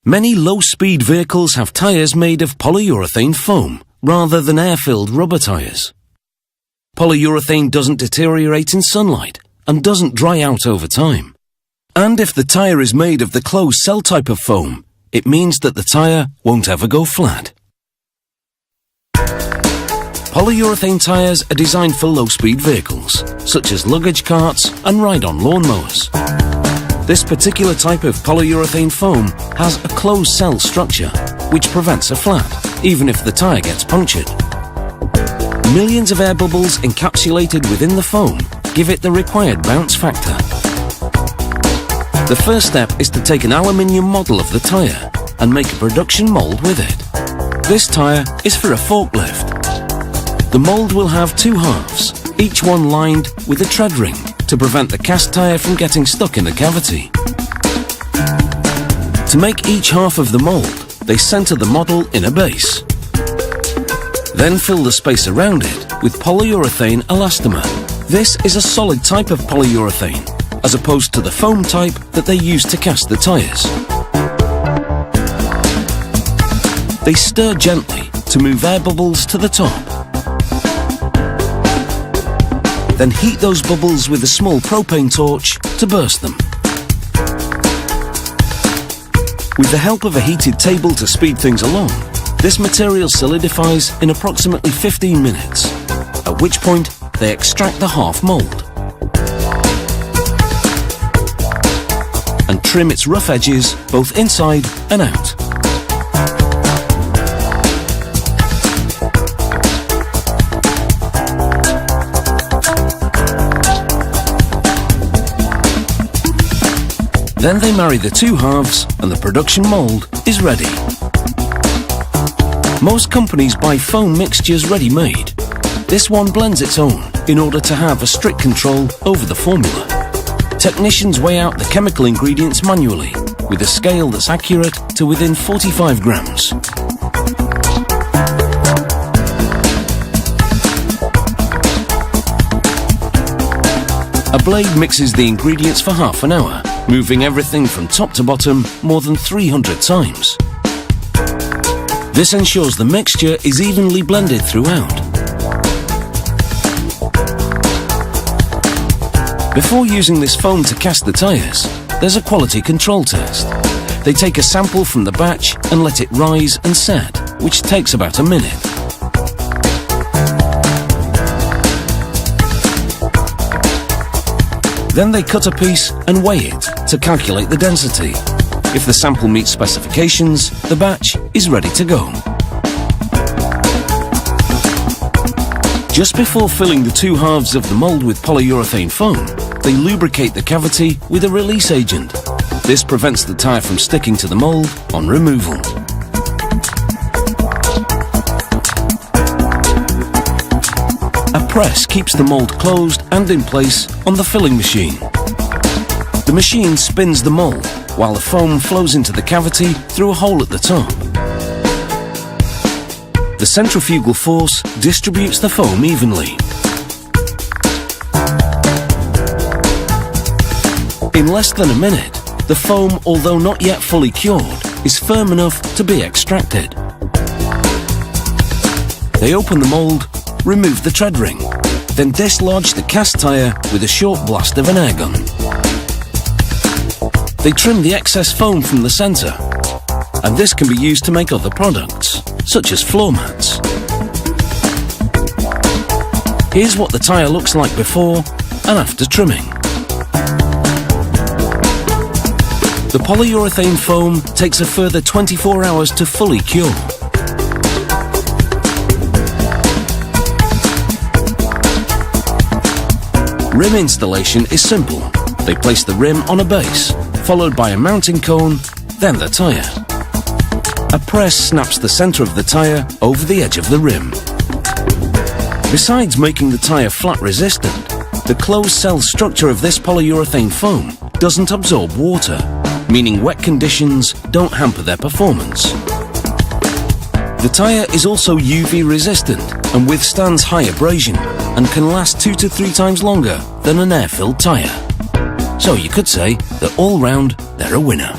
Many low-speed vehicles have tyres made of polyurethane foam rather than air-filled rubber tyres. Polyurethane doesn't deteriorate in sunlight and doesn't dry out over time. And if the tyre is made of the closed cell type of foam, it means that the tyre won't ever go flat. Polyurethane tyres are designed for low-speed vehicles, such as luggage carts and ride-on lawnmowers. This particular type of polyurethane foam has a closed cell structure, which prevents a flat, even if the tyre gets punctured. Millions of air bubbles encapsulated within the foam give it the required bounce factor. The first step is to take an aluminium model of the tyre and make a production mould with it. This tyre is for a forklift. The mould will have two halves, each one lined with a tread ring to prevent the cast tyre from getting stuck in the cavity. To make each half of the mould, they centre the model in a base. Then fill the space around it with polyurethane elastomer. This is a solid type of polyurethane, as opposed to the foam type that they use to cast the tyres. They stir gently to move air bubbles to the top. Then heat those bubbles with a small propane torch to burst them. With the help of a heated table to speed things along, this material solidifies in approximately 15 minutes, at which point they extract the half mould and trim its rough edges both inside and out. Then they marry the two halves and the production mould is ready. Most companies buy foam mixtures ready-made. This one blends its own in order to have a strict control over the formula. Technicians weigh out the chemical ingredients manually with a scale that's accurate to within 45 grams. A blade mixes the ingredients for half an hour, moving everything from top to bottom more than 300 times. This ensures the mixture is evenly blended throughout. Before using this foam to cast the tyres, there's a quality control test. They take a sample from the batch and let it rise and set, which takes about a minute. Then they cut a piece and weigh it to calculate the density. If the sample meets specifications, the batch is ready to go. Just before filling the two halves of the mould with polyurethane foam, they lubricate the cavity with a release agent. This prevents the tyre from sticking to the mould on removal. A press keeps the mould closed and in place on the filling machine. The machine spins the mould while the foam flows into the cavity through a hole at the top. The centrifugal force distributes the foam evenly. In less than a minute, the foam, although not yet fully cured, is firm enough to be extracted. They open the mould, remove the tread ring, then dislodge the cast tyre with a short blast of an air gun. They trim the excess foam from the centre, and this can be used to make other products, such as floor mats. Here's what the tyre looks like before and after trimming. The polyurethane foam takes a further 24 hours to fully cure. Rim installation is simple. They place the rim on a base, followed by a mounting cone, then the tyre. A press snaps the centre of the tyre over the edge of the rim. Besides making the tyre flat resistant, the closed cell structure of this polyurethane foam doesn't absorb water, meaning wet conditions don't hamper their performance. The tyre is also UV resistant and withstands high abrasion and can last 2 to 3 times longer than an air-filled tyre. So you could say that all round they're a winner.